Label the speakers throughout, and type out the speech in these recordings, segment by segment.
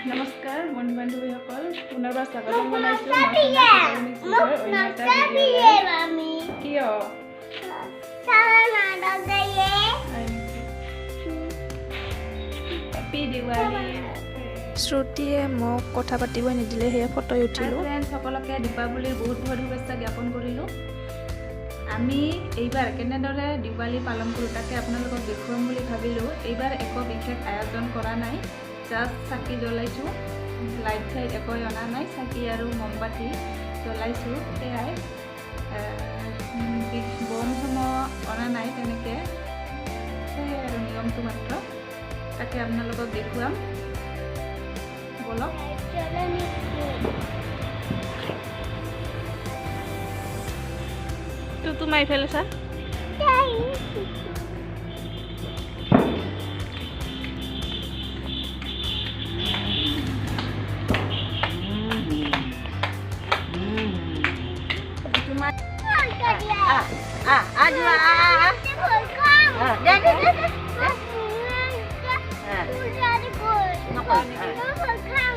Speaker 1: নমস্কাৰ বন্ধু বান্ধৱীসকল পুনৰবাৰ স্বাগতম জনাইছোঁ কিয় হেপী দিৱালী
Speaker 2: শ্ৰুতিয়ে মোক কথা পাতিব নিদিলে সেয়ে ফটো উঠিলোঁ।
Speaker 1: সকলোকে দীপাৱলীৰ বহুত বহুত শুভেচ্ছা জ্ঞাপন কৰিলোঁ। আমি এইবাৰ কেনেদৰে দিৱালী পালন কৰোঁ তাকে আপোনালোকক দেখুৱাম বুলি ভাবিলোঁ। এইবাৰ একো বিশেষ আয়োজন কৰা নাই, জাষ্ট চাকি জ্বলাইছোঁ, লাইট চাইট একো অনা নাই, চাকি আৰু মমবাতি জ্বলাইছোঁ, সেয়াই। বম চম অনা নাই তেনেকৈ, সেয়াই আৰু নিয়মটো মাত্ৰ। তাকে আপোনালোকক দেখুৱাম, বলক। তো মাৰি ফেলেছা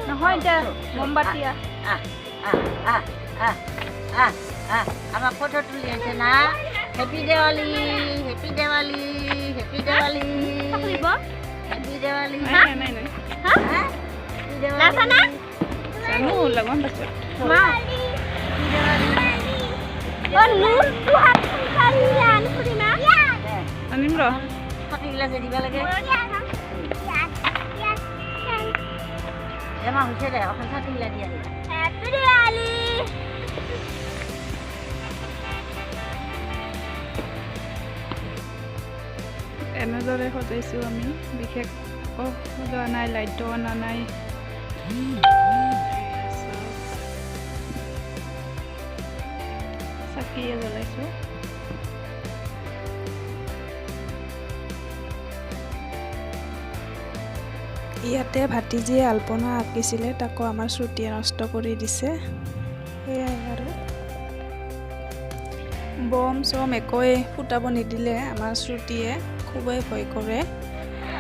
Speaker 1: নহয় এতিয়া মমবাতি
Speaker 3: আমার ফটো তুলে আছে না। Happy Diwali, happy Diwali, happy Diwali, happy Diwali.
Speaker 1: নাই নাই নাই
Speaker 3: হ্যাপি দেওয়ালি
Speaker 1: জানো লগন পাছত আনিম ৰ
Speaker 3: ফটোগিলা যে দিব লাগে। এমাহ হৈছে দে, অকণ ফটোগিলা দিয়া দিবা।
Speaker 1: এনেদৰে সজাইছোঁ আমি, বিশেষ সজোৱা নাই, লাইটো অনা নাই। চাকিয়ে জ্বলাইছোঁ।
Speaker 2: ইয়াতে ভাতিজীয়ে আল্পনা আঁকিছিলে, তাকো আমাৰ শ্ৰুতিয়ে নষ্ট কৰি দিছে। সেয়াই আৰু বম চম একোৱে ফুটাব নিদিলে আমাৰ শ্ৰুতিয়ে, খুবেই ভয় কৰে।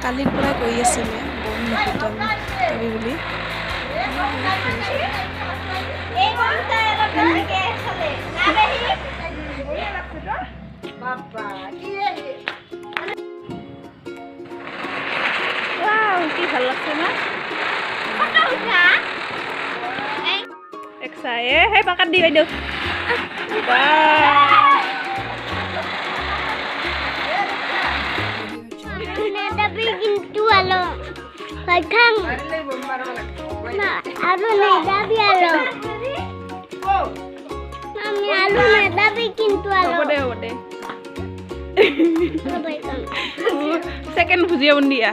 Speaker 2: কালিৰ পৰাই কৈ আছিলে বম নুফুটাবি বুলি।
Speaker 1: কি ভাল লাগছে না এক চাই সেই পাকাত দি বাইদেউ
Speaker 4: কিন্তু আলো খাং না আলু নাই দাবি আলো আমি আলু না দাবি কিন্তু আলো
Speaker 1: হ'ব দে সেকেন্ড ভুজিয়া বন্দিয়া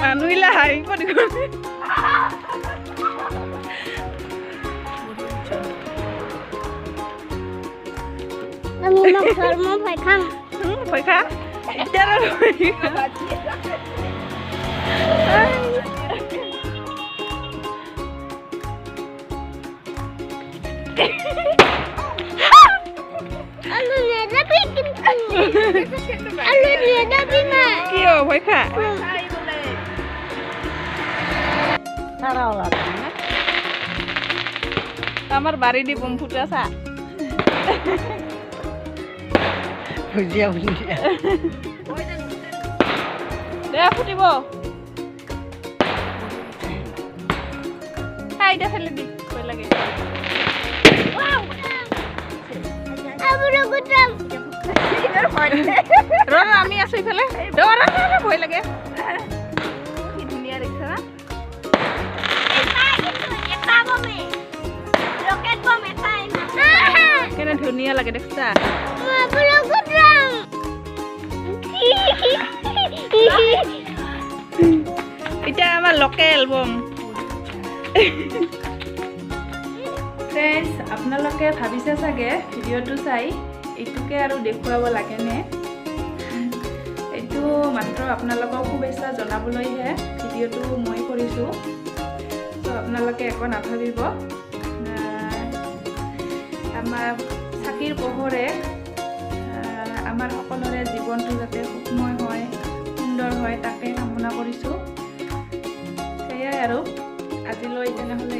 Speaker 1: আনুইলা হাই কৰি
Speaker 4: আমি ধর্ম ভয় খাং
Speaker 1: ভয় খা এতিয়া
Speaker 4: আলু নে দাবি কিন্তু আলু নে দাবি না
Speaker 1: কিয় ভয় খা
Speaker 3: ছাড়াও লাগে না।
Speaker 1: আমার বাড়ি দি বম ফুটা চা
Speaker 3: ভুজিয়া ভুজিয়া
Speaker 1: দে ফুটিব খাইটা ফেলে দি ভয় লাগে
Speaker 4: আবুলো গুতরাম
Speaker 1: র আমি আছো ইফালে ভয় লাগে কি ধুনীয়া দেখছা না কেনে ধুনীয়া লাগে দেখছা
Speaker 4: আবুলো গুতরাম
Speaker 1: এটা আমার লোকেল বম ফ্ৰেণ্ডছ আপোনালোকে ভাবিছে চাগে ভিডিঅ'টো চাই এইটোকে আৰু দেখুৱাব লাগেনে। এইটো মাত্ৰ আপোনালোকক শুভেচ্ছা জনাবলৈহে ভিডিঅ'টো মই কৰিছোঁ, তো আপোনালোকে একো নাভাবিব। আমাৰ চাকিৰ পোহৰে আমাৰ সকলোৰে জীৱনটো যাতে সুখময় হয়, সুন্দৰ হয়, তাকে কামনা কৰিছোঁ। সেয়াই আৰু আজিলৈ তেনেহ'লে